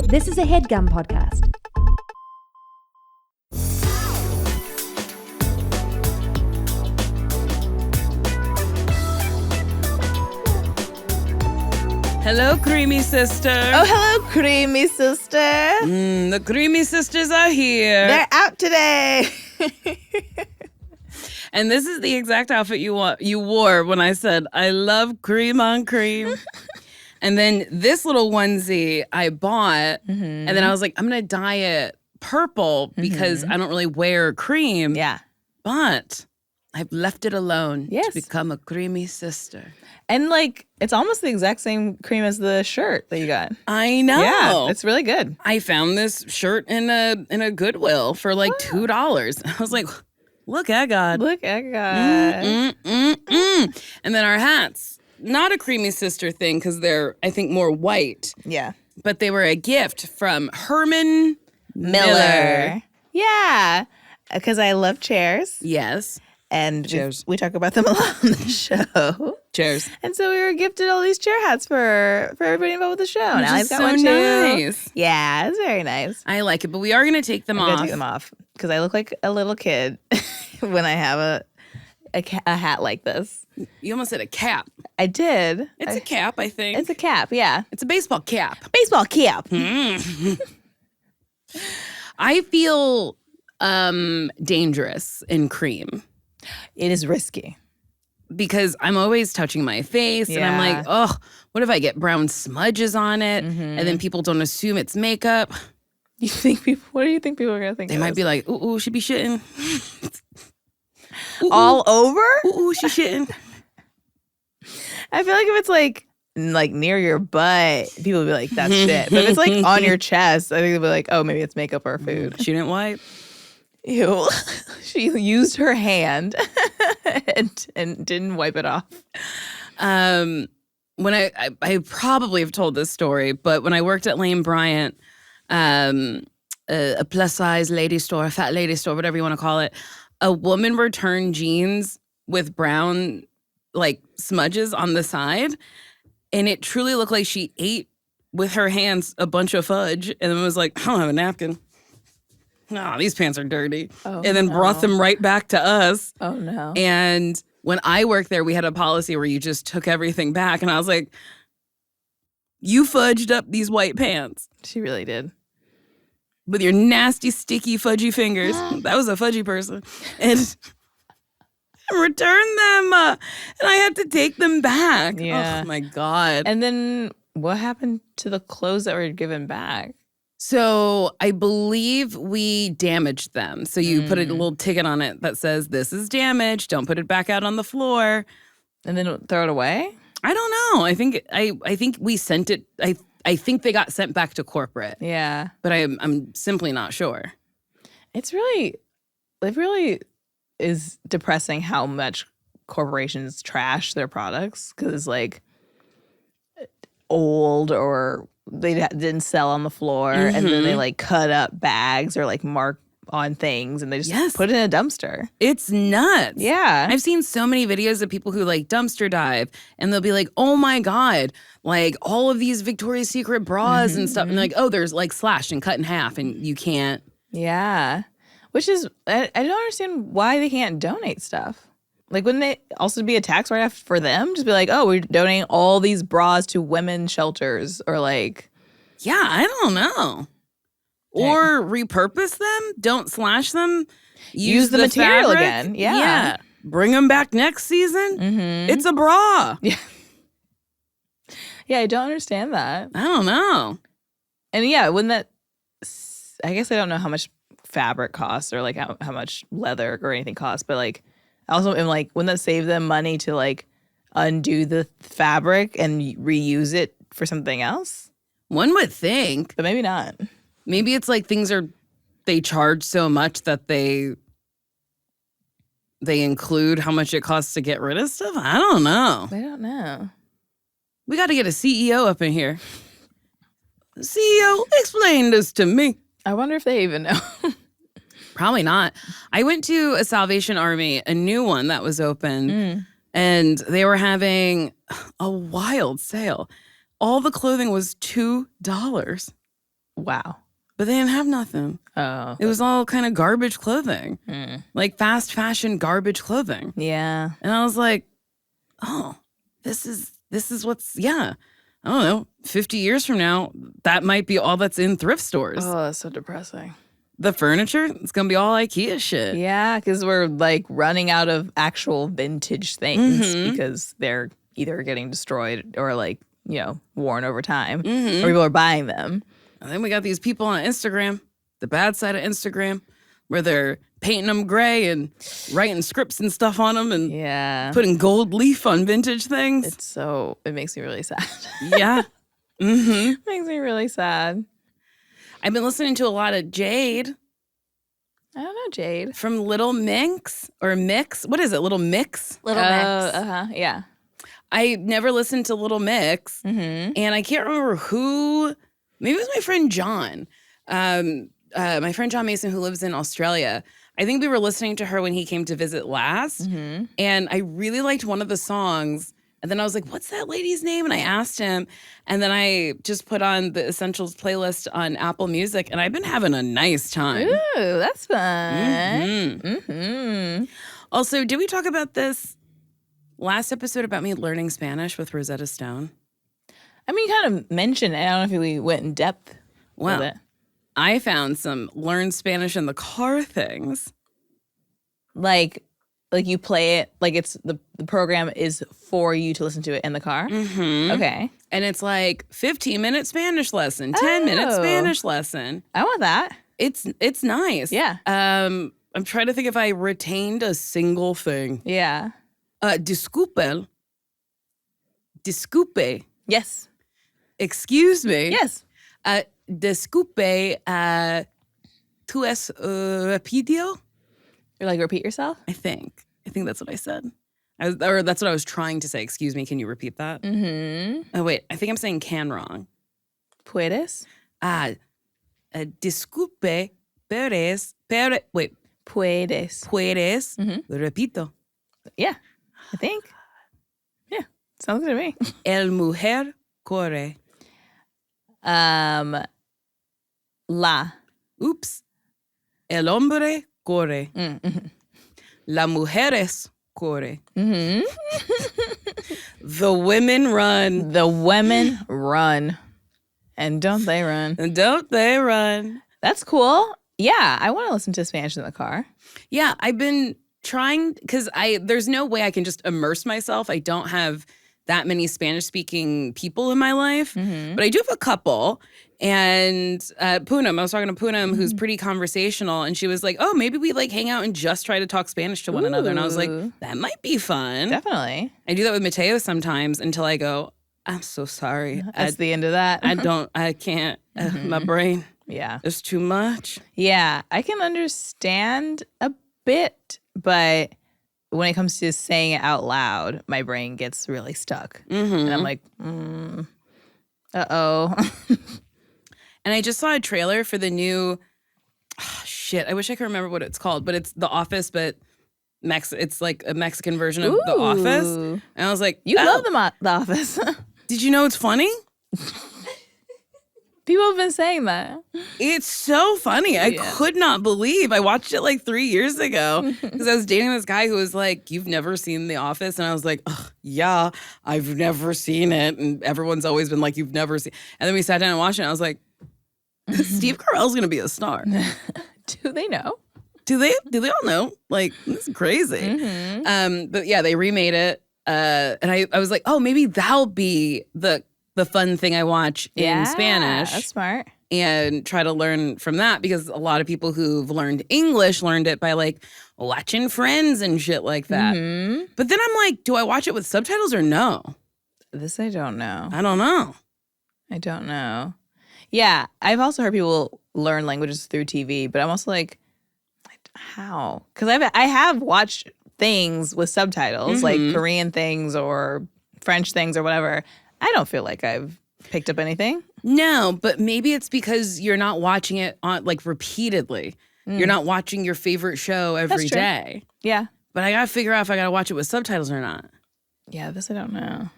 This is a Headgum podcast. Hello, Creamy Sister. Oh, hello, Creamy Sister. The Creamy Sisters are here. They're out today. And this is the exact outfit you wore when I said, I love cream on cream. And then this little onesie I bought, and then I was like, I'm going to dye it purple because I don't really wear cream. Yeah. But I've left it alone Yes. to become a Creamy Sister. And like, it's almost the exact same cream as the shirt that you got. I know. Yeah, it's really good. I found this shirt in a Goodwill for like $2. I was like, look at God. Look at God. And then our hats, not a Creamy Sister thing because they're, I think, more white. Yeah. But they were a gift from Herman Miller. Yeah. Because I love chairs. Yes. And Chairs. we talk about them a lot on the show. Cheers. And so we were gifted all these chair hats for everybody involved with the show. Which Now is I've got so one too. nice. Yeah, it's very nice. I like it, but we are going to take them I'm off. gonna take them off because I look like a little kid when I have a hat like this. You almost said a cap. I did. It's a cap, I think. It's a cap, yeah. It's a baseball cap. Baseball cap. I feel dangerous in cream. It is risky. Because I'm always touching my face and I'm like, oh, what if I get brown smudges on it? And then people don't assume it's makeup. You think people? What do you think people are gonna think? They might be like, ooh, she be shitting. all over. Ooh, she shitting. I feel like if it's like near your butt, people will be like, that's shit. But if it's like on your chest, I think they'll be like, oh, maybe it's makeup or food. She didn't wipe. Ew. She used her hand and didn't wipe it off. When I probably have told this story, but when I worked at Lane Bryant, a plus size lady store, a fat lady store, whatever you want to call it, a woman returned jeans with brown like smudges on the side, and it truly looked like she ate with her hands a bunch of fudge, and then was like, I don't have a napkin. No, these pants are dirty. Oh, and then brought them right back to us. Oh, no. And when I worked there, we had a policy where you just took everything back. And I was like, you fudged up these white pants. She really did. With your nasty, sticky, fudgy fingers. That was a fudgy person. And returned them. And I had to take them back. Yeah. Oh, my God. And then what happened to the clothes that were given back? So I believe we damaged them. So you put a little ticket on it that says, this is damaged. Don't put it back out on the floor. And then throw it away? I don't know. I think we sent it. I think they got sent back to corporate. Yeah. But I'm simply not sure. It really is depressing how much corporations trash their products because it's like old or they didn't sell on the floor and then they like cut up bags or like mark on things and they just put it in a dumpster. It's nuts. Yeah. I've seen so many videos of people who like dumpster dive and they'll be like, oh my God, like all of these Victoria's Secret bras and stuff. And they're like, oh, there's like slashed and cut in half and you can't. Yeah. Which is, I don't understand why they can't donate stuff. Like, wouldn't it also be a tax write-off for them? Just be like, oh, we're donating all these bras to women's shelters or like. Yeah, I don't know. Or repurpose them. Don't slash them. Use the material fabric. again. Yeah. Bring them back next season. It's a bra. Yeah. Yeah, I don't understand that. I don't know. And yeah, wouldn't that, I guess I don't know how much fabric costs or like how much leather or anything costs, but like, I also am like, wouldn't that save them money to like undo the fabric and reuse it for something else? One would think. But maybe not. Maybe it's like they charge so much that they include how much it costs to get rid of stuff. I don't know. I don't know. We got to get a CEO up in here. CEO, explain this to me. I wonder if they even know. Probably not. I went to a Salvation Army, a new one that was open, and they were having a wild sale. All the clothing was $2. Wow. but they didn't have nothing. Oh. It was all kind of garbage clothing, Mm. like fast fashion garbage clothing. Yeah. And I was like, oh, this is what's, I don't know, 50 years from now, that might be all that's in thrift stores. Oh, that's so depressing. The furniture, it's going to be all IKEA shit. Yeah, because we're like running out of actual vintage things because they're either getting destroyed or like, worn over time, or people are buying them. And then we got these people on Instagram, the bad side of Instagram, where they're painting them gray and writing scripts and stuff on them and Yeah. putting gold leaf on vintage things. It makes me really sad. Yeah. It makes me really sad. I've been listening to a lot of Jade I don't know, Jade. from Little Mix or Mix. What is it? Little Mix? Little Mix. Yeah. I never listened to Little Mix, and I can't remember who. Maybe it was my friend John. My friend John Mason, who lives in Australia. I think we were listening to her when he came to visit last, and I really liked one of the songs. And then I was like, what's that lady's name? And I asked him. And then I just put on the Essentials playlist on Apple Music, and I've been having a nice time. Ooh, that's fun. Also, did we talk about this last episode about me learning Spanish with Rosetta Stone? I mean, you kind of mentioned it. I don't know if we went in depth Well, with it. I found some learn Spanish in the car things. Like you play it, like it's the program is for you to listen to it in the car? Okay. And it's like 15-minute Spanish lesson, 10-minute Oh. Spanish lesson. I want that. It's nice. Yeah. I'm trying to think if I retained a single thing. Yeah. Disculpe. Yes. Excuse me. Yes. Disculpe. Tu es rapido? You're like, repeat yourself? I think that's what I said. Or that's what I was trying to say. Excuse me. Can you repeat that? Oh, wait. I think I'm saying can wrong. Puedes? Disculpe. Puedes. Wait. Puedes. Puedes. Repito. Yeah. I think. Yeah. Sounds good to me. El mujer corre. La. Oops. El hombre corre. La mujeres corre. The women run. The women run. And don't they run? And don't they run? That's cool. Yeah, I want to listen to Spanish in the car. Yeah, I've been trying because there's no way I can just immerse myself. I don't have that many Spanish-speaking people in my life, but I do have a couple. And Poonam, I was talking to Poonam, who's pretty conversational, and she was like, oh, maybe we like hang out and just try to talk Spanish to one another. And I was like, that might be fun. Definitely. I do that with Mateo sometimes until I go, I'm so sorry. That's the end of that. I can't. My brain Yeah. is too much. Yeah, I can understand a bit, but when it comes to saying it out loud, my brain gets really stuck. And I'm like, uh-oh. And I just saw a trailer for the new, I wish I could remember what it's called, but it's The Office, but it's like a Mexican version of The Office. Ooh. And I was like, You love The Office. Did you know it's funny? People have been saying that. It's so funny. I could not believe. I watched it like 3 years ago because I was dating this guy who was like, you've never seen The Office? And I was like, yeah, I've never seen it. And everyone's always been like, you've never seen. And then we sat down and watched it. And I was like, Steve Carell's going to be a star. Do they know? Do they all know? Like, this is crazy. But yeah, they remade it. And I was like, oh, maybe that'll be the fun thing I watch in Spanish. That's smart. And try to learn from that because a lot of people who've learned English learned it by like watching Friends and shit like that. But then I'm like, do I watch it with subtitles or no? This I don't know. I don't know. I don't know. Yeah, I've also heard people learn languages through TV, but I'm also like, how? Because I have watched things with subtitles, like Korean things or French things or whatever. I don't feel like I've picked up anything. No, but maybe it's because you're not watching it on like repeatedly. You're not watching your favorite show every day. Yeah. But I gotta figure out if I gotta watch it with subtitles or not. Yeah, this I don't know.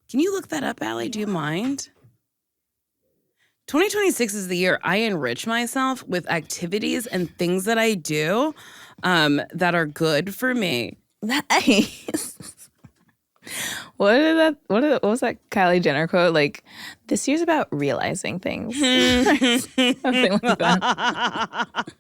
Can you look that up, Allie? Do you mind? 2026 is the year I enrich myself with activities and things that I do that are good for me. Nice. What was that Kylie Jenner quote? Like, this year's about realizing things. Something like that.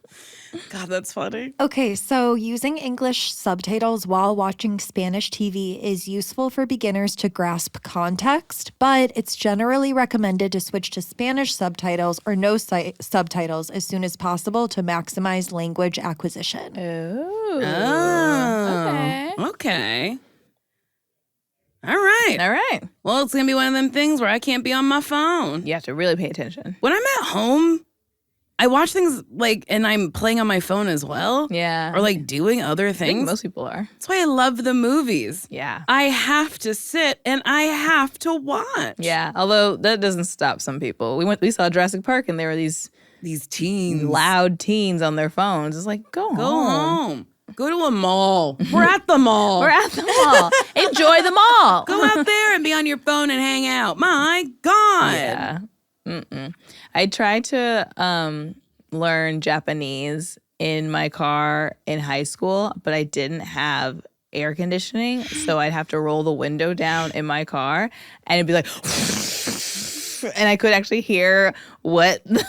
God, that's funny. Okay, so using English subtitles while watching Spanish TV is useful for beginners to grasp context, but it's generally recommended to switch to Spanish subtitles or no subtitles as soon as possible to maximize language acquisition. Oh. Okay. All right. Well, it's going to be one of them things where I can't be on my phone. You have to really pay attention. When I'm at home, I watch things and I'm playing on my phone as well. Yeah. Or doing other I think things. most people are. That's why I love the movies. Yeah. I have to sit and I have to watch. Yeah. Although that doesn't stop some people. We saw Jurassic Park and there were these teens. loud teens on their phones. It's like, go home. Go to a mall. We're at the mall. We're at the mall. Enjoy the mall. Go out there and be on your phone and hang out. My God. Yeah. I tried to learn Japanese in my car in high school, but I didn't have air conditioning, so I'd have to roll the window down in my car, and it'd be like, and I could actually hear what the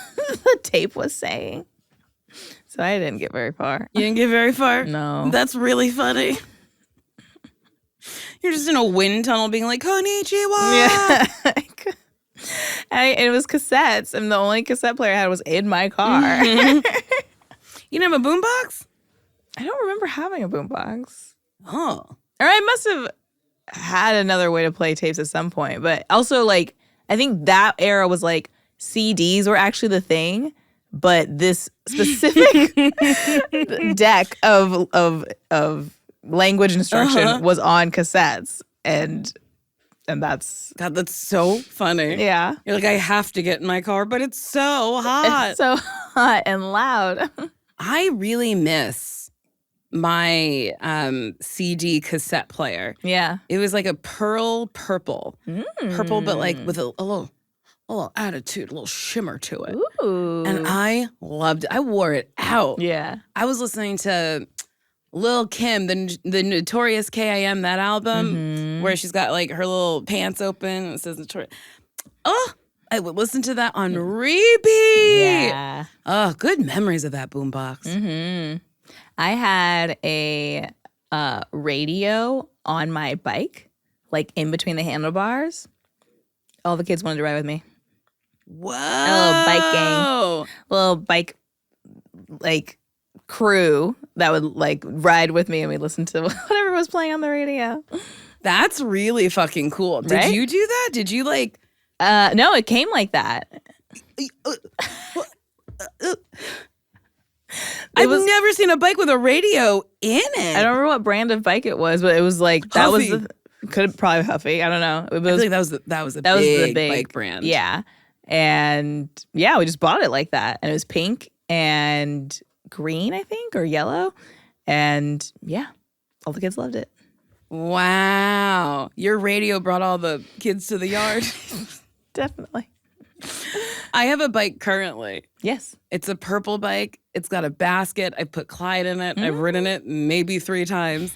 tape was saying. So I didn't get very far. You didn't get very far? No. That's really funny. You're just in a wind tunnel being like, konnichiwa. Yeah. And it was cassettes, and the only cassette player I had was in my car. You didn't have a boombox? I don't remember having a boombox. Oh. Or I must have had another way to play tapes at some point. But also, I think that era was CDs were actually the thing. But this specific deck of language instruction was on cassettes, and that's God, that's so funny. yeah. You're like, I have to get in my car, but it's so hot. It's so hot and loud. I really miss my CD cassette player. Yeah. It was like a pearl purple. Purple, but with a little attitude, a little shimmer to it. Ooh. And I loved it. I wore it out. Yeah. I was listening to Lil' Kim, the Notorious K.I.M., that album, where she's got her little pants open and it says Notorious. Oh, I would listen to that on repeat. Yeah. Oh, good memories of that boombox. I had a radio on my bike, in between the handlebars. All the kids wanted to ride with me. Whoa. A little bike gang. Little bike, crew that would, ride with me and we'd listen to whatever was playing on the radio. That's really fucking cool. Did Right? you do that? Did you No, it came like that. I've never seen a bike with a radio in it. I don't remember what brand of bike it was, but it was that was Huffy. could probably Huffy. I don't know. It I was, feel like that was the big bike brand. Yeah. And yeah, we just bought it like that. And it was pink and green, I think, or yellow. And yeah, all the kids loved it. Wow. Your radio brought all the kids to the yard. Definitely. I have a bike currently. Yes. It's a purple bike. It's got a basket. I put Clyde in it. I've ridden it maybe 3 times.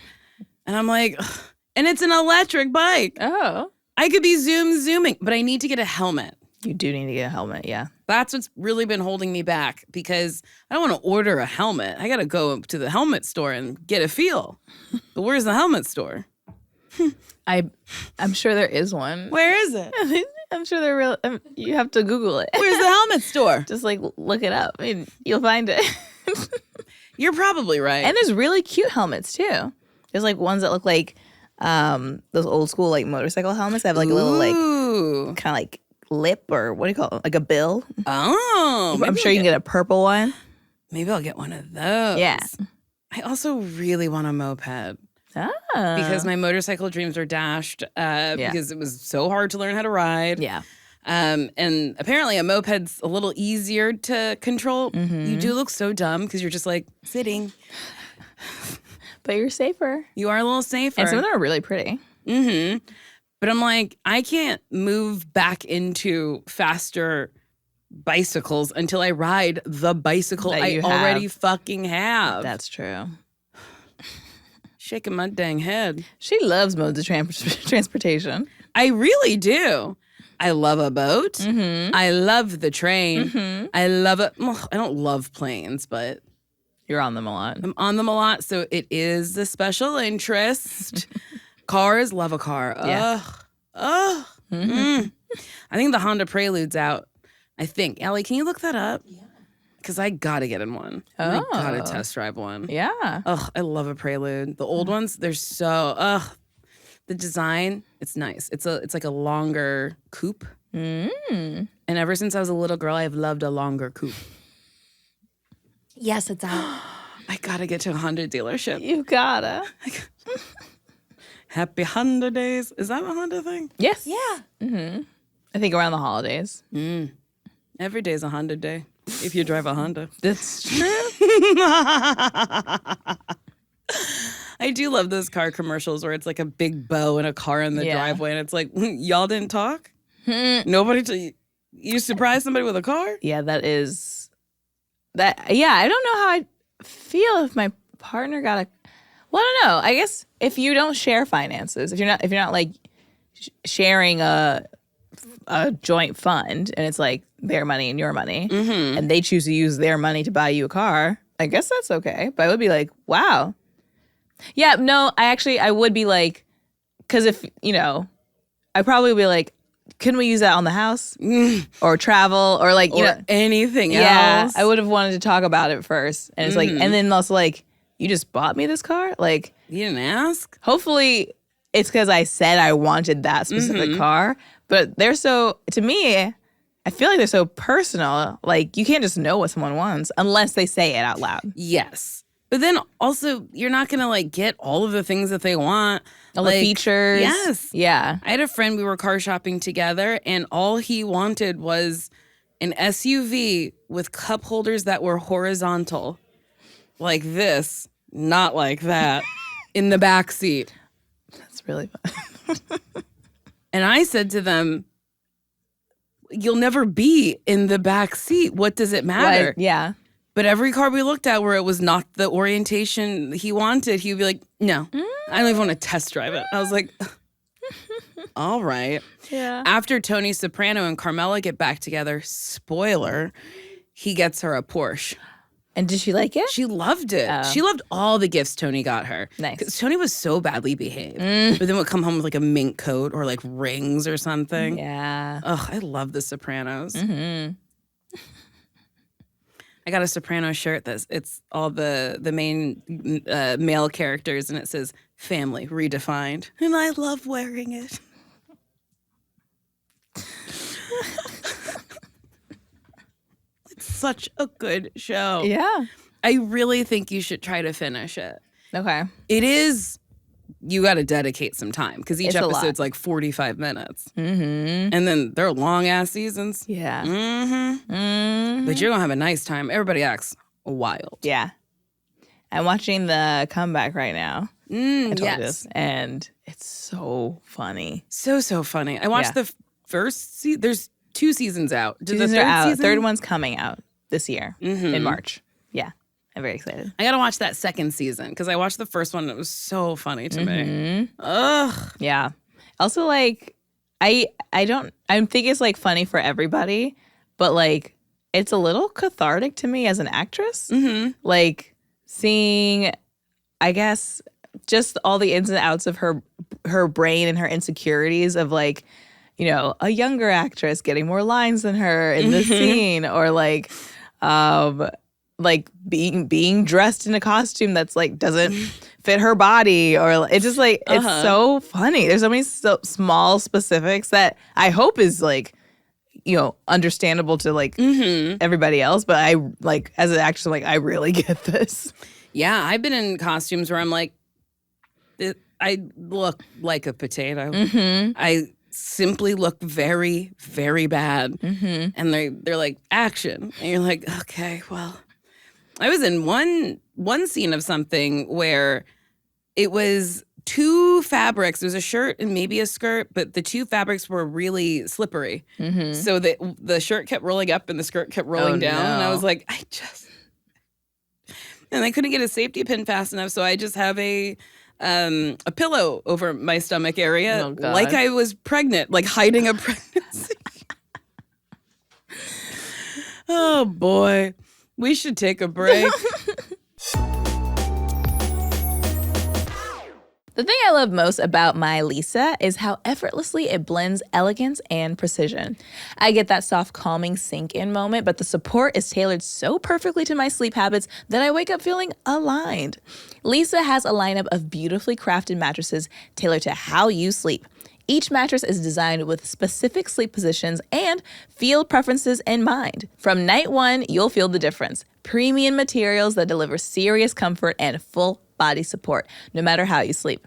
And I'm like, ugh. And it's an electric bike. Oh. I could be zooming, but I need to get a helmet. You do need to get a helmet, yeah. That's what's really been holding me back because I don't want to order a helmet. I got to go to the helmet store and get a feel. But where's the helmet store? I'm sure there is one. Where is it? I'm sure they're real. You have to Google it. Where's the helmet store? Just look it up. I mean, you'll find it. You're probably right. And there's really cute helmets too. There's ones that look like those old school motorcycle helmets that have a little kind of lip or what do you call it? A bill. Oh, I'm sure you can get a purple one. Maybe I'll get one of those. Yeah. I also really want a moped. Ah. Because my motorcycle dreams are dashed because it was so hard to learn how to ride. Yeah. And apparently a moped's a little easier to control. You do look so dumb because you're just sitting. But you're safer. You are a little safer. And some of them are really pretty. But I'm I can't move back into faster bicycles until I ride the bicycle That I you already have. fucking have. That's true. Shaking my dang head. She loves modes of transportation. I really do. I love a boat. Mm-hmm. I love the train. Mm-hmm. I love it. Well, I don't love planes, but You're on them a lot. I'm on them a lot, so it is a special interest. Cars, love a car. Yeah. Ugh. I think the Honda Prelude's out. I think. Allie, can you look that up? Yeah. Because I gotta get in one. I gotta test drive one. Yeah. Ugh, I love a Prelude. The old ones, they're so the design, it's nice. It's like a longer coupe. And ever since I was a little girl, I've loved a longer coupe. Yes, it's out. I gotta get to a Honda dealership. You gotta. Happy Honda days. Is that a Honda thing? Yes. Yeah. Mm-hmm. I think around the holidays. Every day's a Honda day if you drive a Honda. That's true. I do love those car commercials where it's like a big bow and a car in the driveway, and it's like, y'all didn't talk? Nobody, you surprised somebody with a car? Yeah, that is that. Yeah, I don't know how I'd feel if my partner got a. Well, I don't know. I guess if you don't share finances, if you're not like sharing a joint fund, and it's like their money and your money, and they choose to use their money to buy you a car, I guess that's okay. But I would be like, wow. Yeah, no, I would be like, because if, I probably would be like, can we use that on the house or travel or like, Or anything yeah, else? I would have wanted to talk about it first. And it's like, and then also like, you just bought me this car? Like, You didn't ask? hopefully it's because I said I wanted that specific car. But they're so, to me, I feel like they're so personal. Like, you can't just know what someone wants unless they say it out loud. Yes. But then also, you're not going to like get all of the things that they want. All the features. Yes. Yeah. I had a friend, we were car shopping together, and all he wanted was an SUV with cup holders that were horizontal. Like this, not like that, in the back seat. That's really fun. And I said to them, you'll never be in the back seat. What does it matter? Right, yeah. But every car we looked at where it was not the orientation he wanted, he would be like, no, I don't even want to test drive it. I was like, all right. Yeah. After Tony Soprano and Carmela get back together, spoiler, he gets her a Porsche. And did she like it? She loved it. Oh. She loved all the gifts Tony got her. Nice. Because Tony was so badly behaved. But then would come home with like a mink coat or like rings or something. Yeah. Ugh, I love the Sopranos. I got a Soprano shirt it's all the main male characters, and it says family redefined. And I love wearing it. It's such a good show. Yeah. I really think you should try to finish it. Okay. It is, you got to dedicate some time because each It's a lot. episode's like 45 minutes. And then they're long ass seasons. Yeah. But you're going to have a nice time. Everybody acts wild. Yeah. I'm watching the comeback right now. I told you Yes. this. And it's so funny. So funny. I watched the first season. There's 2 seasons out. Did Two the seasons are third out. season? Third one's coming out this year in March. Yeah. I'm very excited. I got to watch that second season because I watched the first one and it was so funny to me. Ugh. Yeah. Also, like, I think it's like funny for everybody, but like it's a little cathartic to me as an actress. Like seeing, I guess, just all the ins and outs of her brain and her insecurities of like, a younger actress getting more lines than her in this scene, or like being dressed in a costume that's like doesn't fit her body, or it's just like it's so funny. There's so many small specifics that I hope is like understandable to like everybody else, but I like as an actress I'm like I really get this. Yeah, I've been in costumes where I'm like, I look like a potato. I simply look very, very bad. And they're like, action. And you're like, okay, well. I was in one scene of something where it was two fabrics. There was a shirt and maybe a skirt, but the two fabrics were really slippery. So the shirt kept rolling up and the skirt kept rolling down. no. And I was like, and I couldn't get a safety pin fast enough. So I just have a pillow over my stomach area, Oh, God. like I was pregnant, like hiding a pregnancy. Oh, boy. We should take a break. The thing I love most about my Lisa is how effortlessly it blends elegance and precision. I get that soft, calming sink-in moment, but the support is tailored so perfectly to my sleep habits that I wake up feeling aligned. Lisa has a lineup of beautifully crafted mattresses tailored to how you sleep. Each mattress is designed with specific sleep positions and field preferences in mind. From night one, you'll feel the difference. Premium materials that deliver serious comfort and full body support, no matter how you sleep.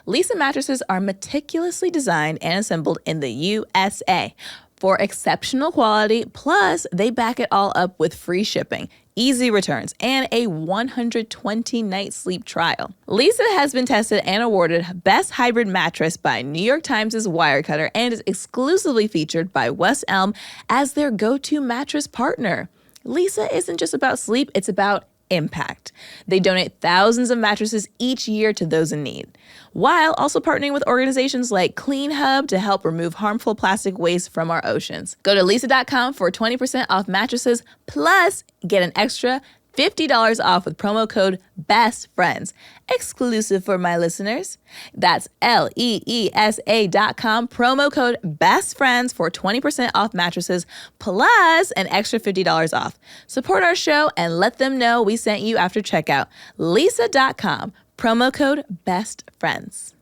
Lisa mattresses are meticulously designed and assembled in the USA for exceptional quality, plus they back it all up with free shipping, easy returns, and a 120-night sleep trial. Lisa has been tested and awarded Best Hybrid Mattress by New York Times' Wirecutter and is exclusively featured by West Elm as their go-to mattress partner. Lisa isn't just about sleep, it's about impact. They donate thousands of mattresses each year to those in need, while also partnering with organizations like Clean Hub to help remove harmful plastic waste from our oceans. Go to lisa.com for 20% off mattresses, plus get an extra $50 off with promo code BESTFRIENDS, exclusive for my listeners. That's LEESA.com, promo code BESTFRIENDS for 20% off mattresses, plus an extra $50 off. Support our show and let them know we sent you after checkout. Lisa.com, promo code BESTFRIENDS.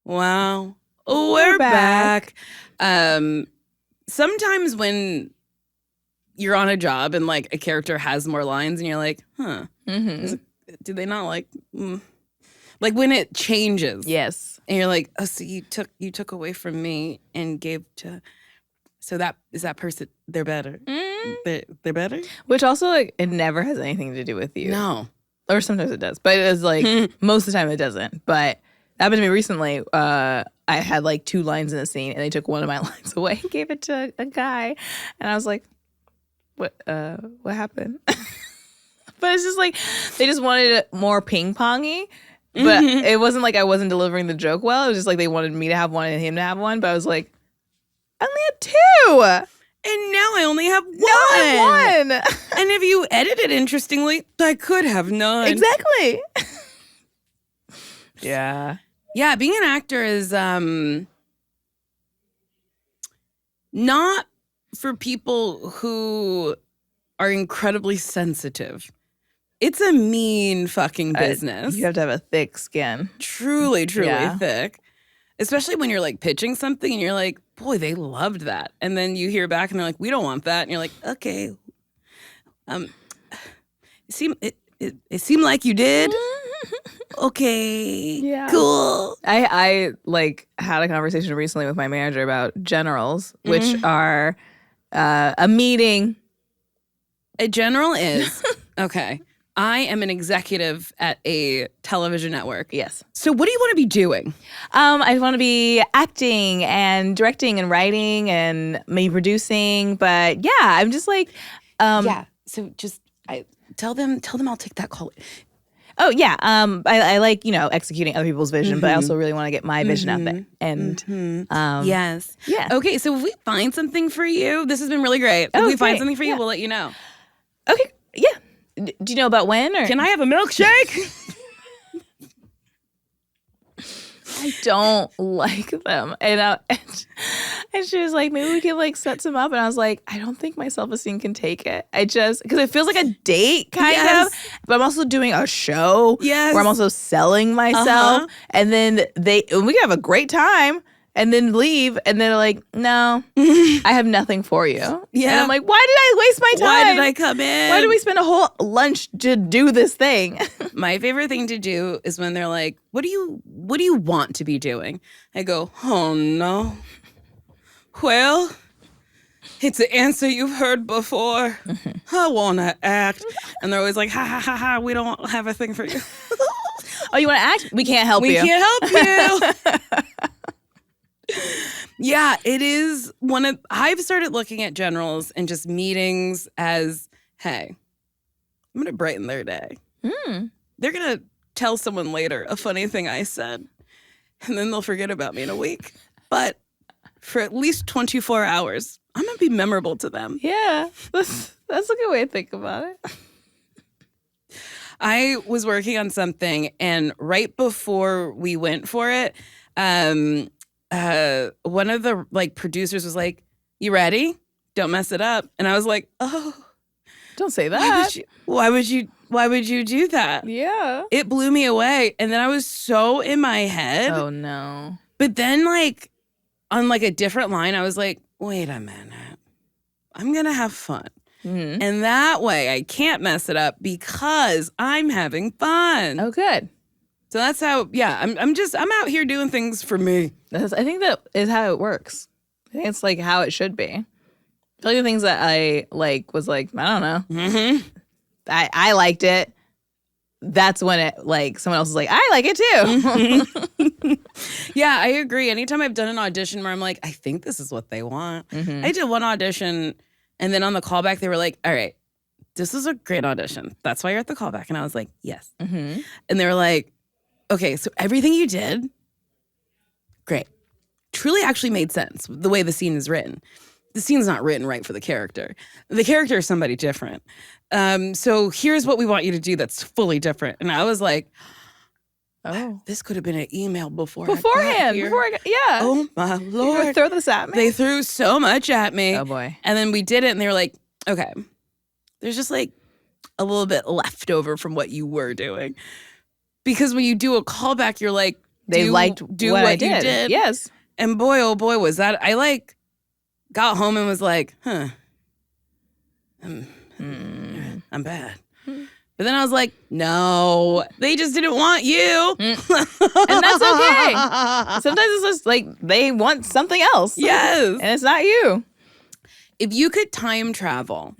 Wow. We're back. Sometimes when you're on a job and like a character has more lines and you're like, do they not like when it changes? Yes. And you're like, oh, so you took away from me and gave to, so that is that person, they're better. They're better? Which also, like, it never has anything to do with you. No. Or sometimes it does, but it's like most of the time it doesn't. But that happened to me recently. I had like 2 lines in the scene and they took one of my lines away and gave it to a guy. And I was like, what happened? But it's just like they just wanted it more ping-pongy. But it wasn't like I wasn't delivering the joke well. It was just like they wanted me to have one and him to have one. But I was like, I only had 2. And now I only have one. Now I have 1. And if you edit it interestingly, I could have none. Exactly. Yeah. Yeah, being an actor is not for people who are incredibly sensitive. It's a mean fucking business. You have to have a thick skin. Truly, truly Yeah. thick. Especially when you're like pitching something and you're like, boy, they loved that. And then you hear back and they're like, we don't want that. And you're like, okay. It seemed like you did. Okay. Yeah. Cool. I like had a conversation recently with my manager about generals, which are a meeting. A general is, okay, I am an executive at a television network. Yes. So what do you want to be doing? I want to be acting and directing and writing and maybe producing, but yeah, I'm just like, Yeah. So just tell them I'll take that call. oh yeah, I like, executing other people's vision, but I also really want to get my vision out there. And Yes. yeah. Okay, so if we find something for you, this has been really great. If we find great. something for you, Yeah. we'll let you know. Okay, yeah. Do you know about when? Or Can I have a milkshake? I don't like them. And she was like, maybe we could like set some up. And I was like, I don't think my self-esteem can take it. Because it feels like a date kind Yes. of. But I'm also doing a show Yes. where I'm also selling myself. And then we can have a great time and then leave. And then they're like, no, I have nothing for you. Yeah. And I'm like, why did I waste my time? Why did I come in? Why did we spend a whole lunch to do this thing? My favorite thing to do is when they're like, what do you want to be doing? I go, oh no. Well, it's an answer you've heard before. I want to act. And they're always like, ha, ha, ha, ha, we don't have a thing for you. Oh, you want to act? We can't help you. We can't help you. Yeah, it is I've started looking at generals and just meetings as, hey, I'm going to brighten their day. They're going to tell someone later a funny thing I said, and then they'll forget about me in a week. But for at least 24 hours, I'm going to be memorable to them. Yeah, that's a good way to think about it. I was working on something, and right before we went for it, one of the producers was like, "You ready? Don't mess it up." And I was like, "Oh, Don't say that. Why would you do that?" Yeah. It blew me away, and then I was so in my head. Oh no. But then on a different line, I was like, "Wait a minute, I'm gonna have fun." Mm-hmm. And that way I can't mess it up because I'm having fun. Oh, good. So that's how, I'm out here doing things for me. I think that is how it works. I think it's how it should be. I feel like the things that I was I don't know. Mm-hmm. I liked it. That's when it someone else is like, I like it too. Yeah, I agree. Anytime I've done an audition where I'm like, I think this is what they want. Mm-hmm. I did one audition, and then on the callback, they were like, all right, this is a great audition. That's why you're at the callback. And I was like, yes. Mm-hmm. And they were like, okay, so everything you did, great. Truly actually made sense the way the scene is written. The scene's not written right for the character. The character is somebody different. So here's what we want you to do that's fully different. And I was like, Oh. this could have been an email Beforehand. Yeah. Oh, my You Lord. gonna throw this at me? They threw so much at me. Oh boy. And then we did it, and they were like, okay, there's just a little bit left over from what you were doing. Because when you do a callback, you're like, They liked do what I you did. Yes. And boy, oh boy, was that, I got home and was like, I'm bad. But then I was like, no, they just didn't want you. And that's okay. Sometimes it's just they want something else. Yes. And it's not you. If you could time travel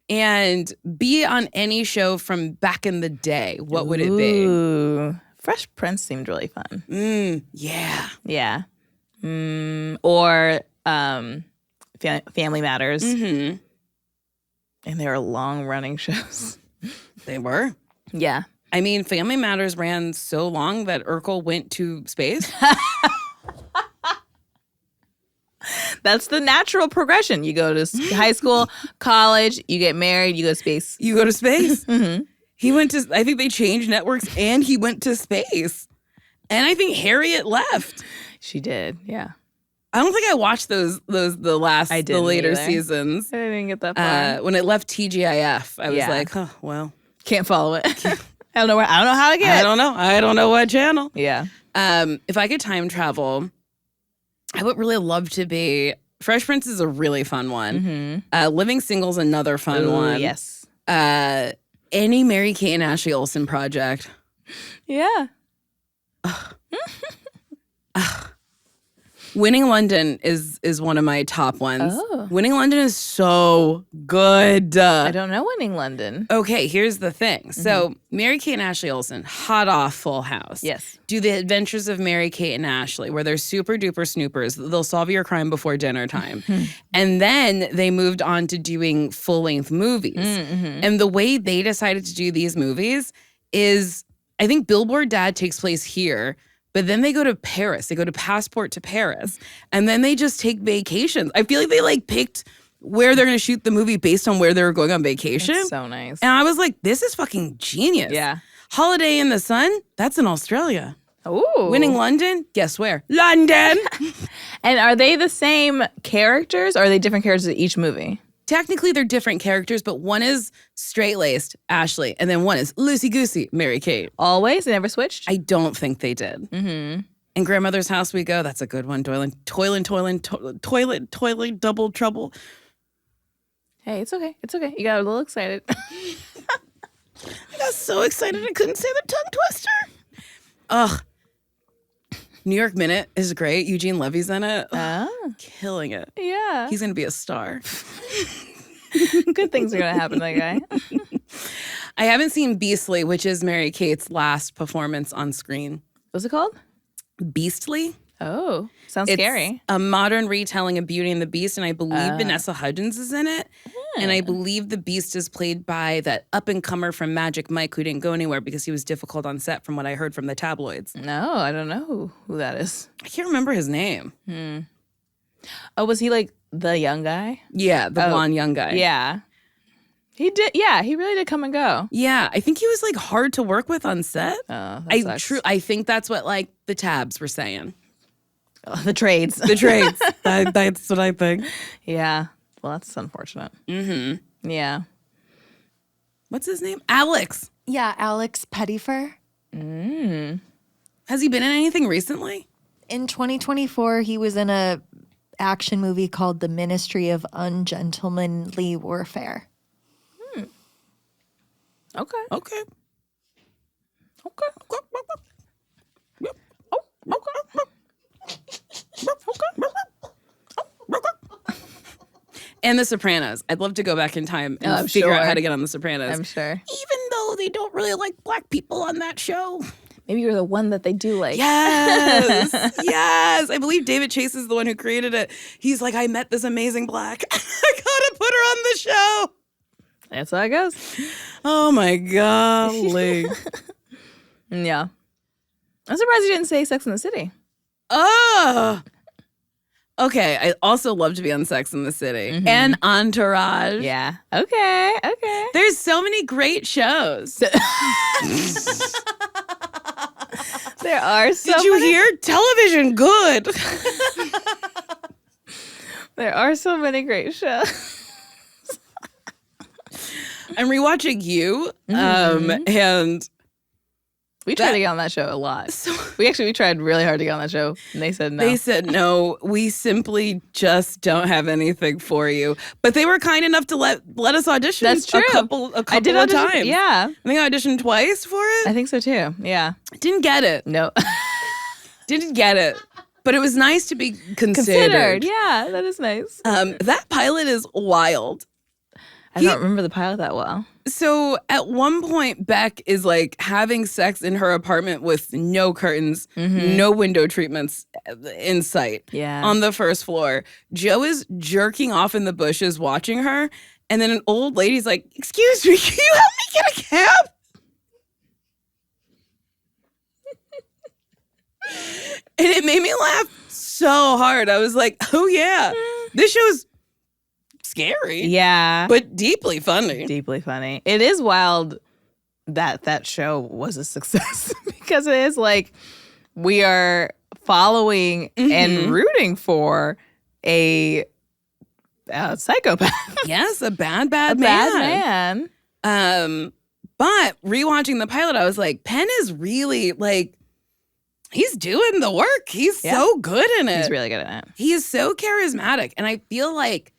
and be on any show from back in the day, what would it be? Ooh. Fresh Prince seemed really fun. Yeah. Yeah. Or Family Matters. Mm-hmm. And they were long-running shows. They were. Yeah. I mean, Family Matters ran so long that Urkel went to space. That's the natural progression. You go to high school, college, you get married, you go to space. You go to space. Mm-hmm. He went to, I think they changed networks and he went to space. And I think Harriet left. She did, yeah. I don't think I watched the later seasons. I didn't get that far. When it left TGIF, I was Yeah. like, oh, well. Can't follow it. I don't know how to get it. I don't know. I don't know what channel. Yeah. If I could time travel, I would really love to be. Fresh Prince is a really fun one. Living Single's another fun Ooh, one. Yes. Any Mary Kate and Ashley Olsen project. Yeah. Winning London is one of my top ones. Oh. Winning London is so good. I don't know Winning London. Okay, here's the thing. So Mary Kate and Ashley Olsen, hot off Full House. Yes. Do the Adventures of Mary Kate and Ashley, where they're super duper snoopers. They'll solve your crime before dinner time. And then they moved on to doing full length movies. And the way they decided to do these movies is, I think Billboard Dad takes place here. But then they go to Paris. They go to Passport to Paris. And then they just take vacations. I feel like they picked where they're going to shoot the movie based on where they were going on vacation. That's so nice. And I was like, this is fucking genius. Yeah. Holiday in the Sun, that's in Australia. Ooh. Winning London, guess where? London. And are they the same characters or are they different characters in each movie? Technically, they're different characters, but one is straight-laced, Ashley, and then one is loosey-goosey, Mary Kate. Always? They never switched? I don't think they did. In Grandmother's House We Go, that's a good one. Toilet, double trouble. Hey, it's okay. It's okay. You got a little excited. I got so excited I couldn't say the tongue twister. Ugh. New York Minute is great. Eugene Levy's in it. Ugh, killing it. Yeah. He's going to be a star. Good things are gonna happen to that guy. I haven't seen Beastly, which is Mary Kate's last performance on screen. What's it called? Beastly? Oh, sounds It's scary. a modern retelling of Beauty and the Beast, and I believe Vanessa Hudgens is in it. And I believe the Beast is played by that up-and-comer from Magic Mike who didn't go anywhere because he was difficult on set from what I heard from the tabloids. No, I don't know who that is. I can't remember his name. Oh, was he like the young guy? Yeah, the blonde young guy. Yeah. He did. Yeah, he really did come and go. Yeah, I think he was like hard to work with on set. Oh, that I sucks. I think that's what like the tabs were saying. Oh, the trades. The trades. That's what I think. Yeah. Well, that's unfortunate. Mm-hmm. Yeah. What's his name? Alex. Yeah, Alex Pettyfer. Has he been in anything recently? In 2024, he was in a action movie called The Ministry of Ungentlemanly Warfare. Okay. Okay. And The Sopranos. I'd love to go back in time and I'm figure out sure. how to get on The Sopranos. I'm sure. Even though they don't really like black people on that show. Maybe you're the one that they do like. Yes. Yes. I believe David Chase is the one who created it. He's like, I met this amazing black. I gotta put her on the show. That's how it goes. Oh my golly. Yeah. I'm surprised you didn't say Sex in the City. Oh. Okay. I also love to be on Sex in the City and Entourage. Yeah. Okay. Okay. There's so many great shows. There are so Did you many. hear? Television good. There are so many great shows. I'm rewatching You, and We tried to get on that show a lot. We tried really hard to get on that show, and they said no. they said, no, we simply just don't have anything for you. But they were kind enough to let us audition. That's true. A couple I did of audition. times. Yeah, I think I auditioned twice for it. I think so too. Yeah. Didn't get it. No. Didn't get it. But it was nice to be considered. Yeah, that is nice. That pilot is wild. I don't remember the pilot that well. So at one point, Beck is like having sex in her apartment with no curtains, no window treatments in sight. Yeah. On the first floor. Joe is jerking off in the bushes watching her. And then an old lady's like, excuse me, can you help me get a cab? And it made me laugh so hard. I was like, oh yeah, this show's scary. Yeah. But deeply funny. Deeply funny. It is wild that show was a success because it is like we are following and rooting for a psychopath. Yes, a bad man. Bad man. But rewatching the pilot, I was like, Penn is really like, he's doing the work. He's so good in it. He's really good at it. He is so charismatic. And I feel like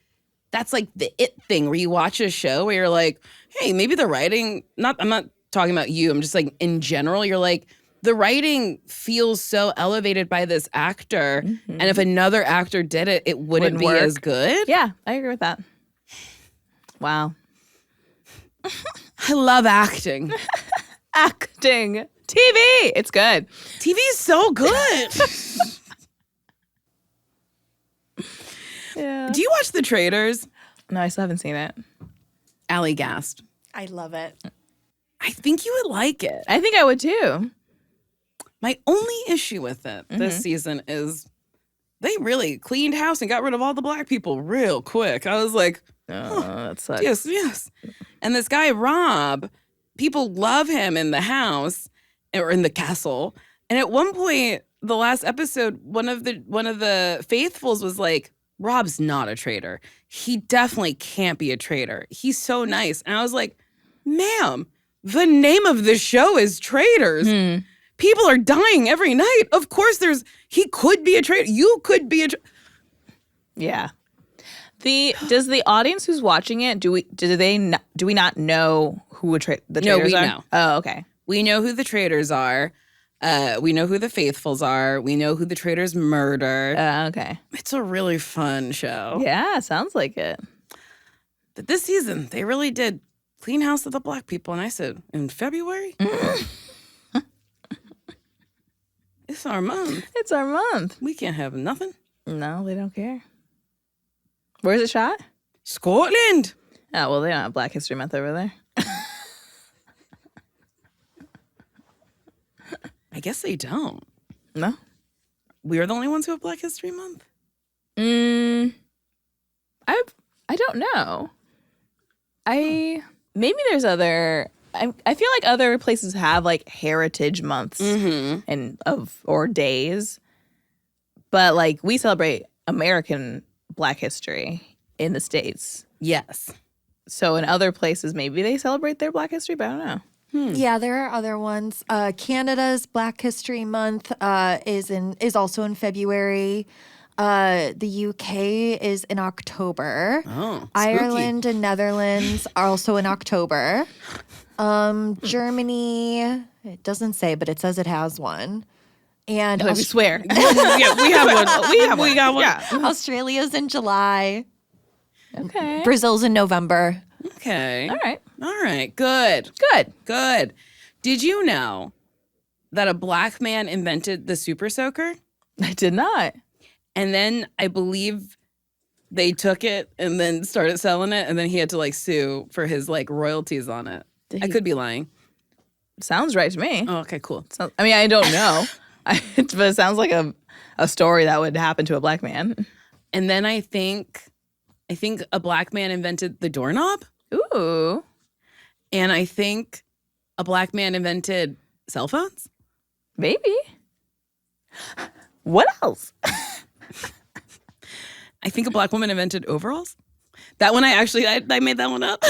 that's like the it thing where you watch a show where you're like, hey, maybe the writing, I'm not talking about you. I'm just like in general, you're like, the writing feels so elevated by this actor. And if another actor did it, it wouldn't be work. as good. Yeah, I agree with that. Wow. I love acting. Acting. TV. It's good. TV is so good. Yeah. Do you watch The Traitors? No, I still haven't seen it. Allie gasped. I love it. I think you would like it. I think I would too. My only issue with it this season is they really cleaned house and got rid of all the black people real quick. I was like, Oh, that sucks. yes. And this guy, Rob, people love him in the house or in the castle. And at one point, the last episode, one of the faithfuls was like, Rob's not a traitor. He definitely can't be a traitor. He's so nice. And I was like, ma'am, the name of the show is Traitors. People are dying every night. Of course he could be a traitor. You could be a Yeah. Does the audience who's watching it, do we not know who the traitors No, we are? know. Oh, okay. We know who the traitors are. We know who the faithfuls are. We know who the traitors murdered. Okay. It's a really fun show. Yeah, sounds like it. that this season they really did clean house of the black people. And I said, in February? It's our month. It's our month. We can't have nothing. No, they don't care. Where's it shot? Scotland. Oh, well, they don't have Black History Month over there. I guess they don't. No? We're the only ones who have Black History Month. I don't know. Maybe there's other. I feel like other places have like heritage months or days, but like we celebrate American Black History in the States. Yes. So in other places, maybe they celebrate their Black History, but I don't know. Yeah, there are other ones. Canada's Black History Month is also in February. The UK is in October. Oh, Ireland and Netherlands are also in October. Germany, it doesn't say, but it says it has one. And We swear. Yeah, we have one. We got one. Yeah. Australia's in July. Okay. Brazil's in November. Okay. All right. All right. Good. Good. Good. Did you know that a black man invented the super soaker? I did not. And then I believe they took it and then started selling it, and then he had to like sue for his like royalties on it. I could be lying. Sounds right to me. Oh, okay, cool. I mean, I don't know, but it sounds like a story that would happen to a black man. And then I think a black man invented the doorknob, Ooh. and I think a black man invented cell phones. Maybe. What else? I think a black woman invented overalls. That one I made that one up.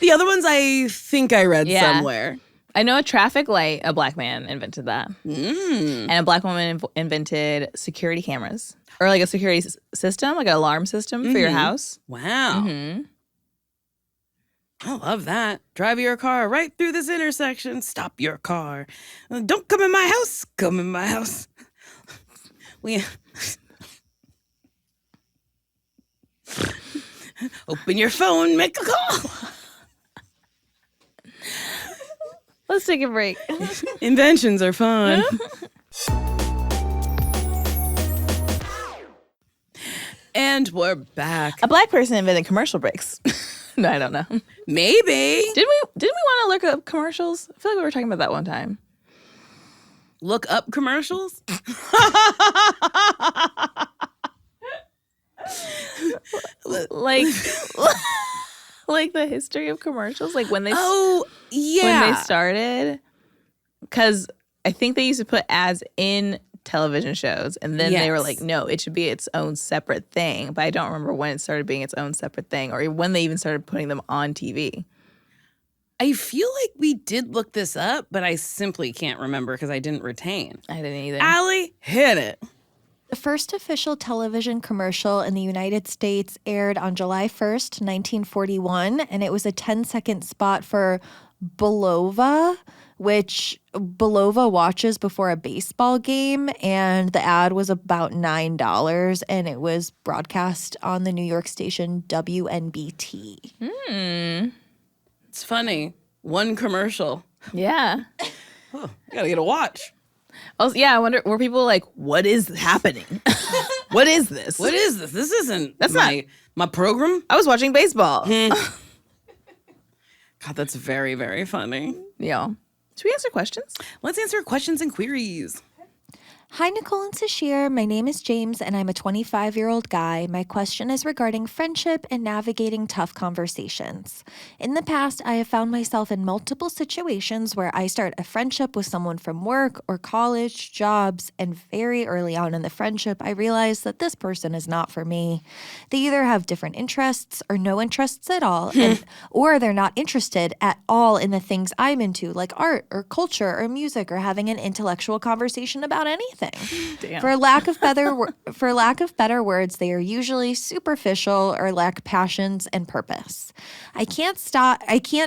The other ones I think I read somewhere. I know a traffic light, a black man invented that. And a black woman invented security cameras. Or like a security system, like an alarm system for your house. Wow. I love that. Drive your car right through this intersection. Stop your car. Don't come in my house. Come in my house. Open your phone, make a call. Let's take a break. Inventions are fun. And we're back. A black person invented commercial breaks. No, I don't know. Maybe. Didn't we want to look up commercials? I feel like we were talking about that one time. Look up commercials? Like like the history of commercials, like when they Oh, yeah. when they started, because I think they used to put ads in television shows, and then they were like, no, it should be its own separate thing. But I don't remember when it started being its own separate thing, or when they even started putting them on TV. I feel like we did look this up, but I simply can't remember because I didn't retain. I didn't either. Allie, hit it. The first official television commercial in the United States aired on July 1st, 1941, and it was a 10-second spot for Bulova, which Bulova watches before a baseball game, and the ad was about $9, and it was broadcast on the New York station WNBT. It's funny. One commercial. Yeah. Oh, I gotta get a watch. Also, yeah, I wonder, were people like, what is happening? What is this? What is this? This isn't That's my program. I was watching baseball. God, that's very, very funny. Yeah. Should we answer questions? Let's answer questions and queries. Hi, Nicole and Sasheer. My name is James, and I'm a 25-year-old guy. My question is regarding friendship and navigating tough conversations. In the past, I have found myself in multiple situations where I start a friendship with someone from work or college, jobs, and very early on in the friendship, I realize that this person is not for me. They either have different interests or no interests at all, or they're not interested at all in the things I'm into, like art or culture or music or having an intellectual conversation about anything. nothing. Damn. For lack of better words, they are usually superficial or lack passions and purpose. I can't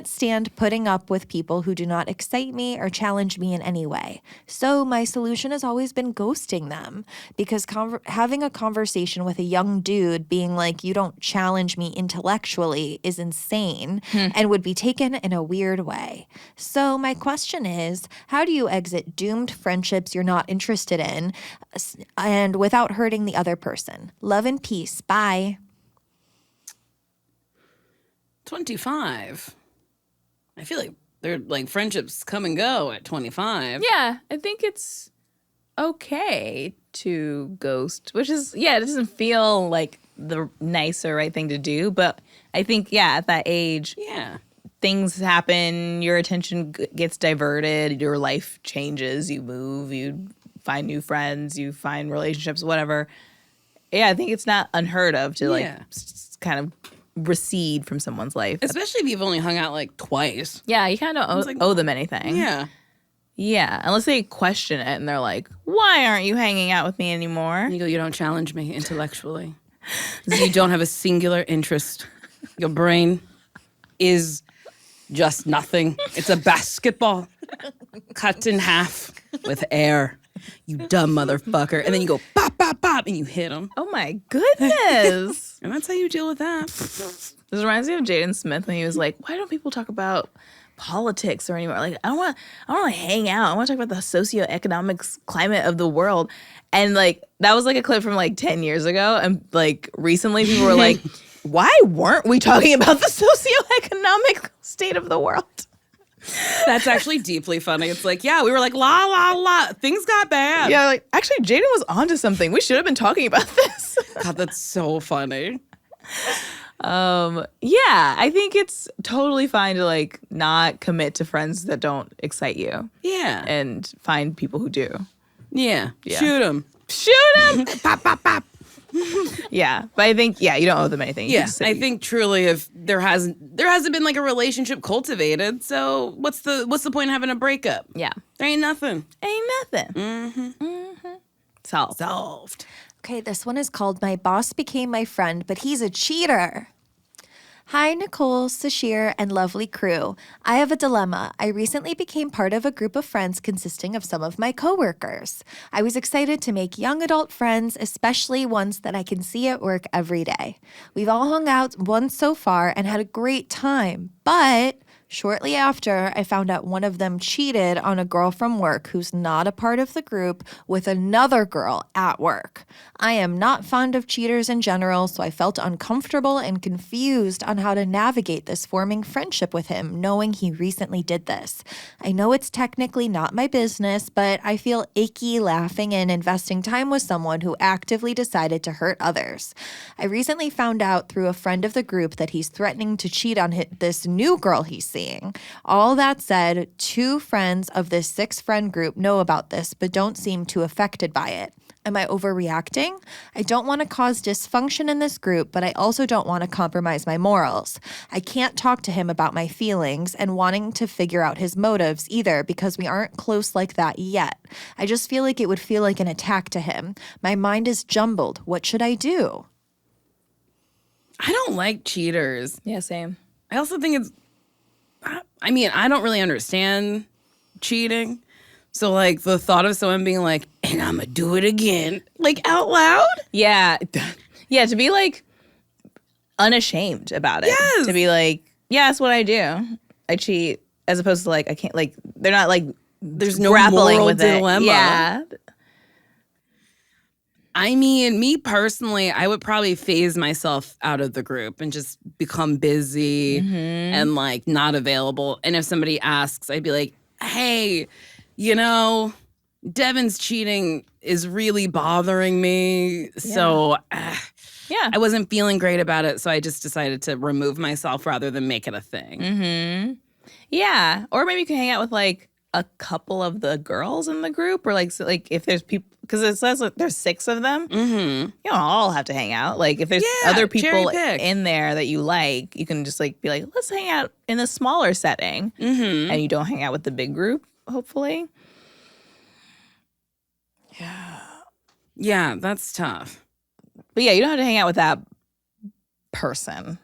stand putting up with people who do not excite me or challenge me in any way. So my solution has always been ghosting them, because having a conversation with a young dude being like, you don't challenge me intellectually, is insane and would be taken in a weird way. So my question is, how do you exit doomed friendships you're not interested in and without hurting the other person? Love and peace. Bye. 25. I feel like they're like friendships come and go at 25. Yeah, I think it's okay to ghost, which is, it doesn't feel like the nicer right thing to do. But I think, at that age, things happen, your attention gets diverted, your life changes, you move, you find new friends, you find relationships, whatever. Yeah, I think it's not unheard of to kind of recede from someone's life. Especially if you've only hung out like twice. Yeah, you kind of owe them anything. Yeah. Yeah, unless they question it and they're like, why aren't you hanging out with me anymore? And you go, you don't challenge me intellectually. You don't have a singular interest. Your brain is just nothing. It's a basketball cut in half with air. You dumb motherfucker. And then you go, pop, pop, pop, and you hit them. Oh my goodness. And that's how you deal with that. This reminds me of Jaden Smith when he was like, why don't people talk about politics or anymore? Like, I don't want to hang out. I want to talk about the socioeconomic climate of the world. And like, that was like a clip from like 10 years ago. And like recently people were like, why weren't we talking about the socioeconomic state of the world? That's actually deeply funny. It's like, we were like, la, la, la. Things got bad. Yeah, like, actually, Jaden was onto something. We should have been talking about this. God, that's so funny. I think it's totally fine to like not commit to friends that don't excite you. Yeah. And find people who do. Yeah. Yeah. Shoot them. Pop, pop, pop. Yeah, but I think you don't owe them anything. You Yeah, just I think truly, if there hasn't been like a relationship cultivated, so what's the point of having a breakup? Yeah, There ain't nothing. Solved. Okay, this one is called My Boss Became My Friend, but He's a Cheater. Hi, Nicole, Sasheer, and lovely crew. I have a dilemma. I recently became part of a group of friends consisting of some of my coworkers. I was excited to make young adult friends, especially ones that I can see at work every day. We've all hung out once so far and had a great time, but shortly after, I found out one of them cheated on a girl from work who's not a part of the group with another girl at work. I am not fond of cheaters in general, so I felt uncomfortable and confused on how to navigate this forming friendship with him, knowing he recently did this. I know it's technically not my business, but I feel icky laughing and investing time with someone who actively decided to hurt others. I recently found out through a friend of the group that he's threatening to cheat on this new girl he's seeing. All that said, 2 friends of this 6-friend group know about this but don't seem too affected by it. Am I overreacting? I don't want to cause dysfunction in this group, but I also don't want to compromise my morals. I can't talk to him about my feelings and wanting to figure out his motives either because we aren't close like that yet. I just feel like it would feel like an attack to him. My mind is jumbled. What should I do? I don't like cheaters. Yeah, same. I also think I don't really understand cheating. So, like, the thought of someone being like, and I'm going to do it again, like, out loud? Yeah. Yeah, to be, like, unashamed about it. Yes. To be like, yeah, that's what I do. I cheat. As opposed to, like, I can't, like, they're not, like, There's no grappling moral with dilemma. it. Yeah. I mean, me personally, I would probably phase myself out of the group and just become busy and, like, not available. And if somebody asks, I'd be like, hey, Devin's cheating is really bothering me. So I wasn't feeling great about it. So I just decided to remove myself rather than make it a thing. Yeah. Or maybe you can hang out with, like, a couple of the girls in the group, or like if there's people, because it says like, there's 6 of them. You don't all have to hang out. Like if there's other people in there that you like, you can just like be like, let's hang out in a smaller setting, and you don't hang out with the big group. Hopefully. Yeah, that's tough. But yeah, you don't have to hang out with that person.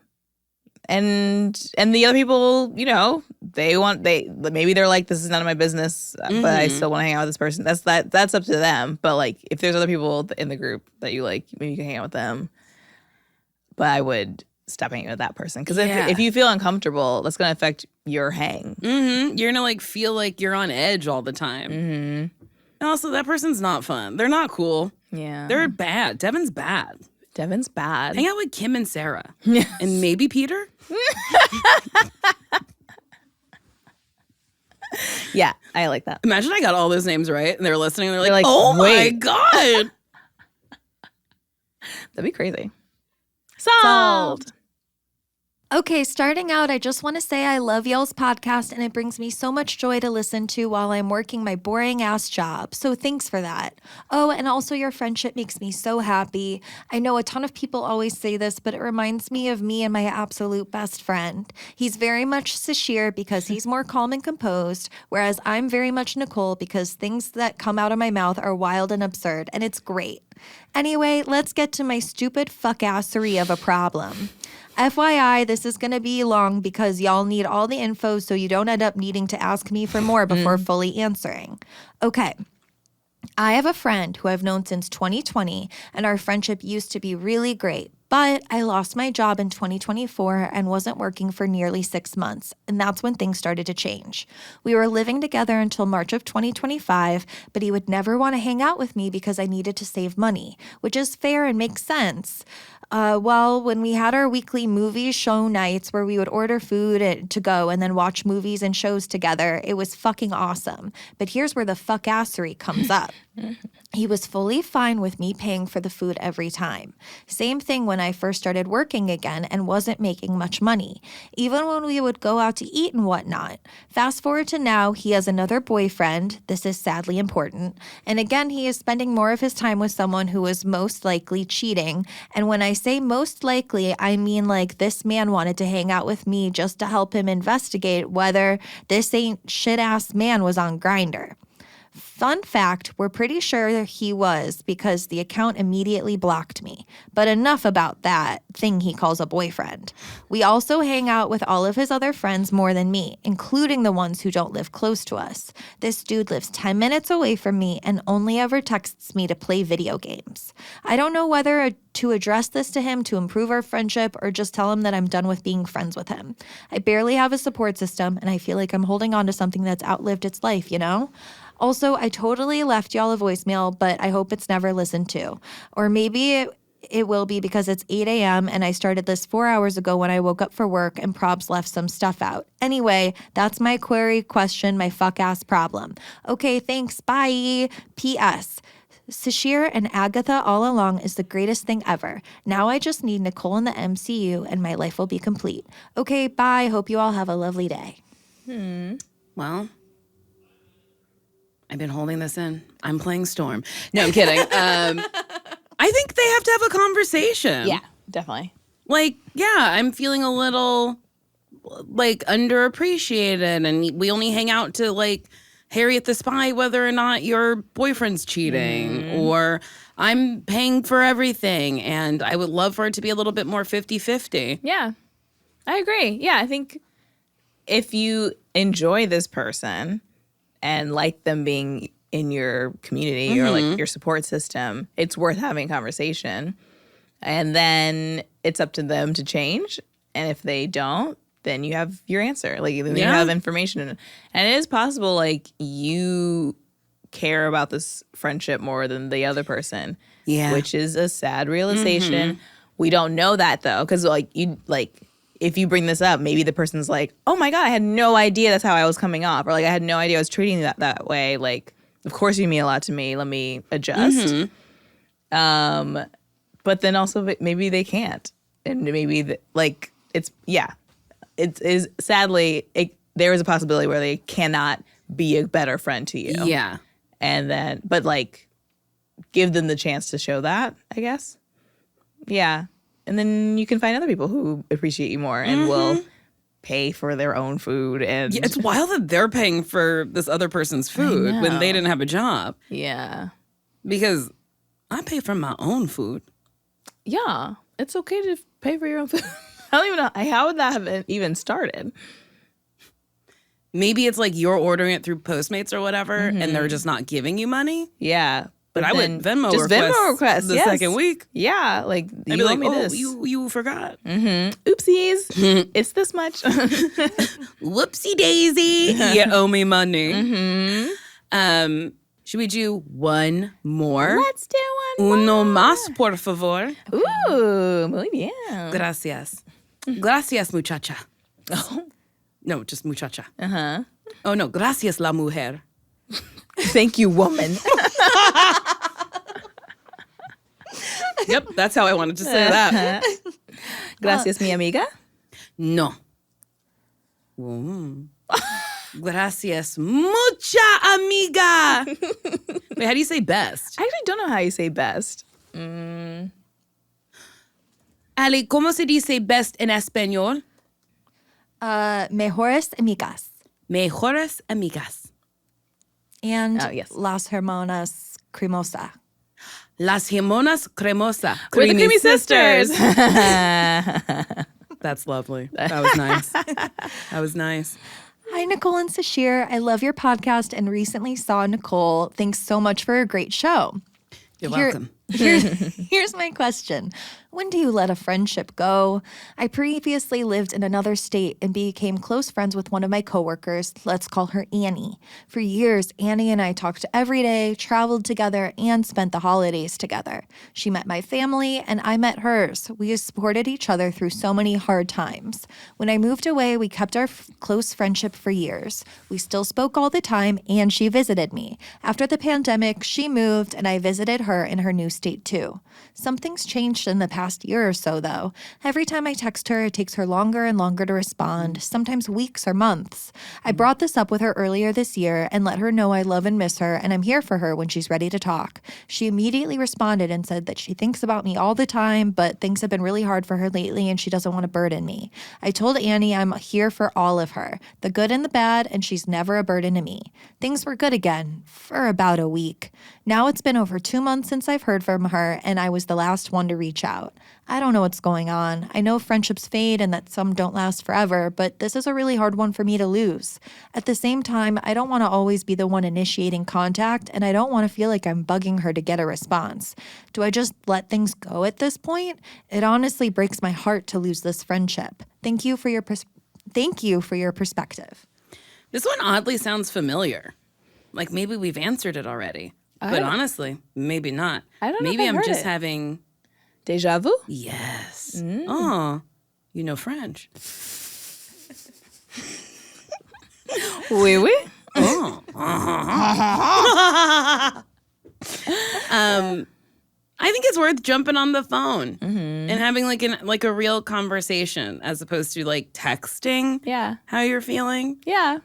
And the other people, you know, maybe they're like, this is none of my business, but I still want to hang out with this person. That's up to them. But like, if there's other people in the group that you like, maybe you can hang out with them. But I would stop hanging with that person because if you feel uncomfortable, that's going to affect your hang. You're gonna like feel like you're on edge all the time. And also, that person's not fun. They're not cool. Yeah, they're bad. Devin's bad. Devin's bad. Hang out with Kim and Sarah, and maybe Peter. Yeah, I like that. Imagine I got all those names right, and they're listening, and they're like, oh my God. That'd be crazy. Solved. Okay, starting out, I just want to say I love y'all's podcast and it brings me so much joy to listen to while I'm working my boring ass job. So thanks for that. Oh, and also your friendship makes me so happy. I know a ton of people always say this, but it reminds me of me and my absolute best friend. He's very much Sasheer because he's more calm and composed, whereas I'm very much Nicole because things that come out of my mouth are wild and absurd, and it's great. Anyway, let's get to my stupid fuckassery of a problem. FYI, this is going to be long because y'all need all the info so you don't end up needing to ask me for more before fully answering. Okay. I have a friend who I've known since 2020, and our friendship used to be really great. But I lost my job in 2024 and wasn't working for nearly 6 months, and that's when things started to change. We were living together until March of 2025, but he would never want to hang out with me because I needed to save money, which is fair and makes sense. Well, when we had our weekly movie show nights where we would order food to go and then watch movies and shows together, it was fucking awesome. But here's where the fuckassery comes up. He was fully fine with me paying for the food every time. Same thing when I first started working again and wasn't making much money, even when we would go out to eat and whatnot. Fast forward to now, he has another boyfriend. This is sadly important. And again, he is spending more of his time with someone who is most likely cheating. And when I say most likely, I mean like this man wanted to hang out with me just to help him investigate whether this ain't shit-ass man was on Grindr. Fun fact, we're pretty sure he was because the account immediately blocked me. But enough about that thing he calls a boyfriend. We also hang out with all of his other friends more than me, including the ones who don't live close to us. This dude lives 10 minutes away from me and only ever texts me to play video games. I don't know whether to address this to him to improve our friendship or just tell him that I'm done with being friends with him. I barely have a support system and I feel like I'm holding on to something that's outlived its life, you know? Also, I totally left y'all a voicemail, but I hope it's never listened to. Or maybe it will be because it's 8 a.m. and I started this 4 hours ago when I woke up for work and Probs left some stuff out. Anyway, that's my query, question, my fuck-ass problem. Okay, thanks, bye. P.S. Sasheer and Agatha all along is the greatest thing ever. Now I just need Nicole in the MCU and my life will be complete. Okay, bye. Hope you all have a lovely day. Well, I've been holding this in. I'm playing Storm. No, I'm kidding. I think they have to have a conversation. Yeah, definitely. Like, yeah, I'm feeling a little, like, underappreciated. And we only hang out to, like, Harriet the Spy whether or not your boyfriend's cheating. Or I'm paying for everything. And I would love for it to be a little bit more 50-50. Yeah, I agree. Yeah, I think if you enjoy this person and like them being in your community or like your support system, it's worth having a conversation. And then it's up to them to change. And if they don't, then you have your answer. Like, then you have information. And it is possible, like, you care about this friendship more than the other person. Yeah. Which is a sad realization. We don't know that, though, because, like, if you bring this up, maybe the person's like, oh my God, I had no idea that's how I was coming off. Or like, I had no idea I was treating that way. Like, of course you mean a lot to me. Let me adjust. But then also maybe they can't. And maybe it is sadly, there is a possibility where they cannot be a better friend to you. Yeah. And then, but like, give them the chance to show that, I guess. Yeah. And then you can find other people who appreciate you more and will pay for their own food. And yeah, it's wild that they're paying for this other person's food when they didn't have a job. Yeah. Because I pay for my own food. Yeah, it's okay to pay for your own food. I don't even know. How would that have even started? Maybe it's like you're ordering it through Postmates or whatever, and they're just not giving you money. Yeah. But I would Venmo just request the second week. Yeah, like I'd you be owe like, me this. you forgot. Oopsies. It's this much. Whoopsie daisy. You owe me money. Should we do one more? Let's do one Uno more. más, por favor. Ooh, muy bien. Gracias. Gracias, muchacha. Oh. No, just muchacha. Uh-huh. Oh, no. Gracias, la mujer. Thank you, woman. Yep, that's how I wanted to say that. Gracias, mi amiga. No. Gracias, mucha amiga. Wait, how do you say best? I actually don't know how you say best. Ali, ¿cómo se dice best en español? Mejores amigas. Mejores amigas. And yes. Las Hermanas Cremosa. Las Hermanas Cremosa. We're the Creamy Sisters. That's lovely. That was nice. That was nice. Hi, Nicole and Sasheer. I love your podcast and recently saw Nicole. Thanks so much for a great show. You're welcome. Here's my question. When do you let a friendship go? I previously lived in another state and became close friends with one of my coworkers. Let's call her Annie. For years, Annie and I talked every day, traveled together, and spent the holidays together. She met my family, and I met hers. We supported each other through so many hard times. When I moved away, we kept our close friendship for years. We still spoke all the time, and she visited me. After the pandemic, she moved, and I visited her in her new state too. Something's changed in the past year or so, though. Every time I text her, it takes her longer and longer to respond, sometimes weeks or months. I brought this up with her earlier this year and let her know I love and miss her, and I'm here for her when she's ready to talk. She immediately responded and said that she thinks about me all the time, but things have been really hard for her lately and she doesn't want to burden me. I told Annie I'm here for all of her, the good and the bad, and she's never a burden to me. Things were good again for about a week. Now it's been over 2 months since I've heard from her, and I was the last one to reach out. I don't know what's going on. I know friendships fade and that some don't last forever, but this is a really hard one for me to lose. At the same time, I don't want to always be the one initiating contact, and I don't want to feel like I'm bugging her to get a response. Do I just let things go at this point? It honestly breaks my heart to lose this friendship. Thank you for your perspective. This one oddly sounds familiar. Like maybe we've answered it already. But honestly, maybe not. I don't know Maybe if I've I'm heard just it. having... Deja vu? Yes. Oh, you know French. Oui, oui. Oh. I think it's worth jumping on the phone and having like a real conversation as opposed to like texting. Yeah. How you're feeling. Yeah.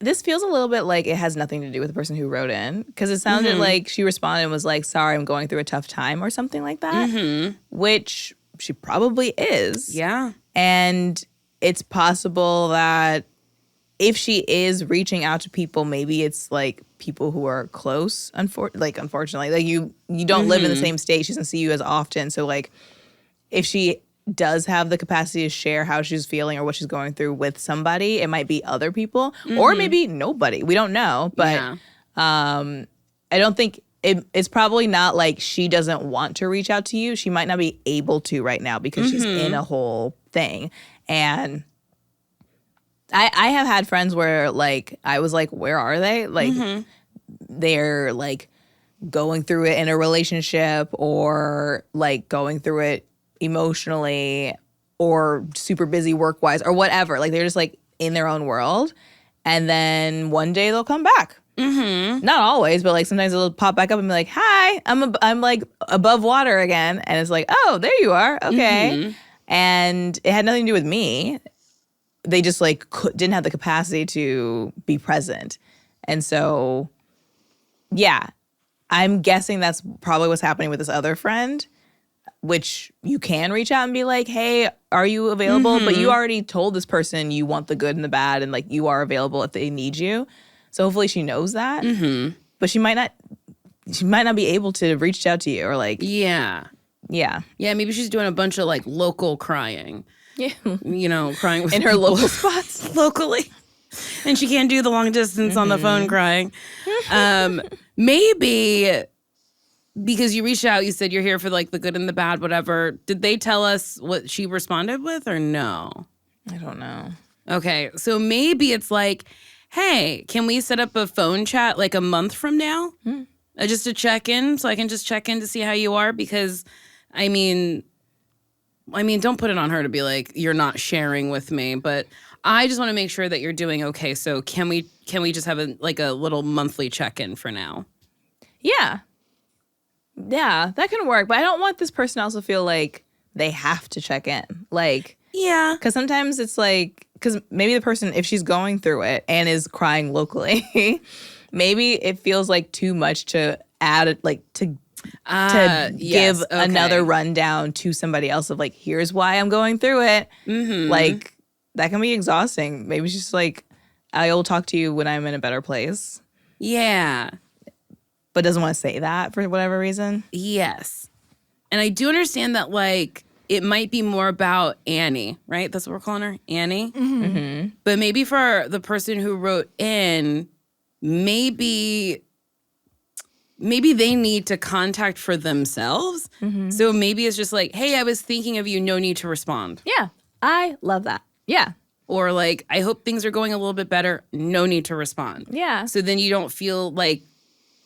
This feels a little bit like it has nothing to do with the person who wrote in, because it sounded like she responded and was like, sorry, I'm going through a tough time or something like that, which she probably is. Yeah. And it's possible that if she is reaching out to people, maybe it's like people who are close, unfortunately. Like you don't live in the same state. She doesn't see you as often. So like if she does have the capacity to share how she's feeling or what she's going through with somebody, it might be other people or maybe nobody. We don't know. But I don't think it's probably not like she doesn't want to reach out to you. She might not be able to right now because she's in a whole thing. And I have had friends where like I was like, where are they? Like they're like going through it in a relationship or like going through it emotionally or super busy work-wise or whatever. Like they're just like in their own world. And then one day they'll come back. Not always, but like sometimes they'll pop back up and be like, hi, I'm like above water again. And it's like, oh, there you are. Okay. And it had nothing to do with me. They just like didn't have the capacity to be present. And so, yeah, I'm guessing that's probably what's happening with this other friend, which you can reach out and be like, hey, are you available? But you already told this person you want the good and the bad and like you are available if they need you. So hopefully she knows that. Mm-hmm. But she might not be able to reach out to you or like Yeah. yeah. Yeah, maybe she's doing a bunch of like local crying. Yeah. You know, crying with In her people local spots. locally. And she can't do the long distance on the phone crying. Maybe because you reached out, you said you're here for like the good and the bad, whatever. Did they tell us what she responded with or no? I don't know. Okay, so maybe it's like, hey, can we set up a phone chat like a month from now? Just to check in, so I can just check in to see how you are? Because, I mean, don't put it on her to be like, you're not sharing with me, but I just want to make sure that you're doing okay. So can we just have a little monthly check-in for now? Yeah. Yeah, that can work. But I don't want this person to also feel like they have to check in. Like, yeah. because sometimes it's like, because maybe the person, if she's going through it and is crying locally, maybe it feels like too much to add, like to give another rundown to somebody else of like, here's why I'm going through it. Mm-hmm. Like, that can be exhausting. Maybe she's like, I will talk to you when I'm in a better place. Yeah. But doesn't want to say that for whatever reason. Yes. And I do understand that, like, it might be more about Annie, right? That's what we're calling her, Annie. Mm-hmm. Mm-hmm. But maybe for the person who wrote in, maybe they need to contact for themselves. Mm-hmm. So maybe it's just like, hey, I was thinking of you, no need to respond. Yeah, I love that. Yeah. Or like, I hope things are going a little bit better, no need to respond. Yeah. So then you don't feel like,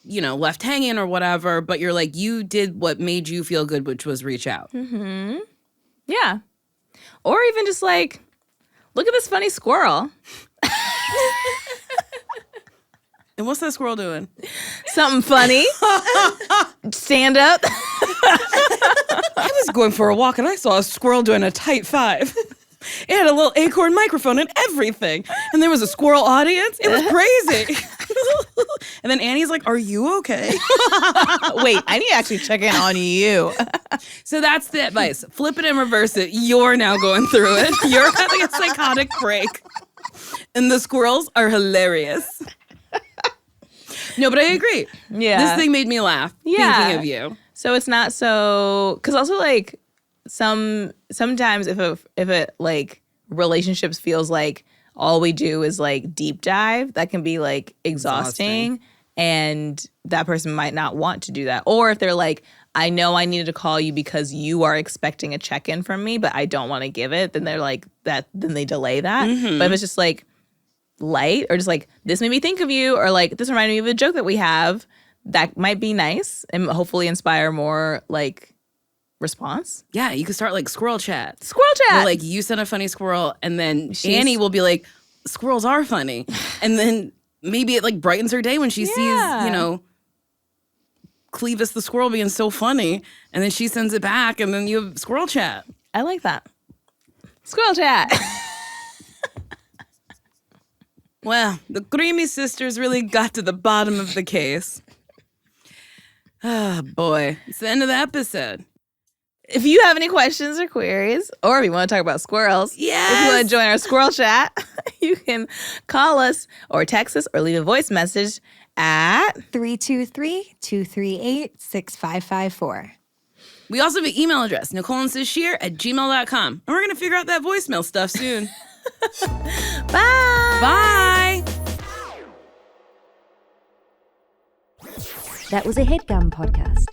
you know, left hanging or whatever, but you're like, you did what made you feel good, which was reach out. Mm-hmm. Yeah. Or even just like, look at this funny squirrel. And what's that squirrel doing? Something funny. Stand up. I was going for a walk and I saw a squirrel doing a tight five. It had a little acorn microphone and everything. And there was a squirrel audience. It was crazy. And then Annie's like, are you okay? Wait, I need to actually check in on you. So that's the advice. Flip it and reverse it. You're now going through it. You're having a psychotic break. And the squirrels are hilarious. No, but I agree. Yeah. This thing made me laugh thinking of you. So it's not so, because also like sometimes if it like relationships feels like all we do is like deep dive, that can be like exhausting. And that person might not want to do that. Or if they're like, I know I needed to call you because you are expecting a check-in from me, but I don't want to give it, then they're like that, then they delay that. Mm-hmm. But if it's just like light or just like, this made me think of you, or like, this reminded me of a joke that we have, that might be nice and hopefully inspire more like response. Yeah, you could start like squirrel chat. Squirrel chat. Where, like, you send a funny squirrel and then Annie will be like, squirrels are funny. And then maybe it like brightens her day when she sees, you know, Clevis the squirrel being so funny. And then she sends it back and then you have squirrel chat. I like that. Squirrel chat. Well, the Creamy sisters really got to the bottom of the case. Oh, boy. It's the end of the episode. If you have any questions or queries, or if you want to talk about squirrels, if you want to join our squirrel chat, you can call us or text us or leave a voice message at 323-238-6554. We also have an email address, NicoleandSasheer@gmail.com. And we're going to figure out that voicemail stuff soon. Bye. Bye. That was a Headgum podcast.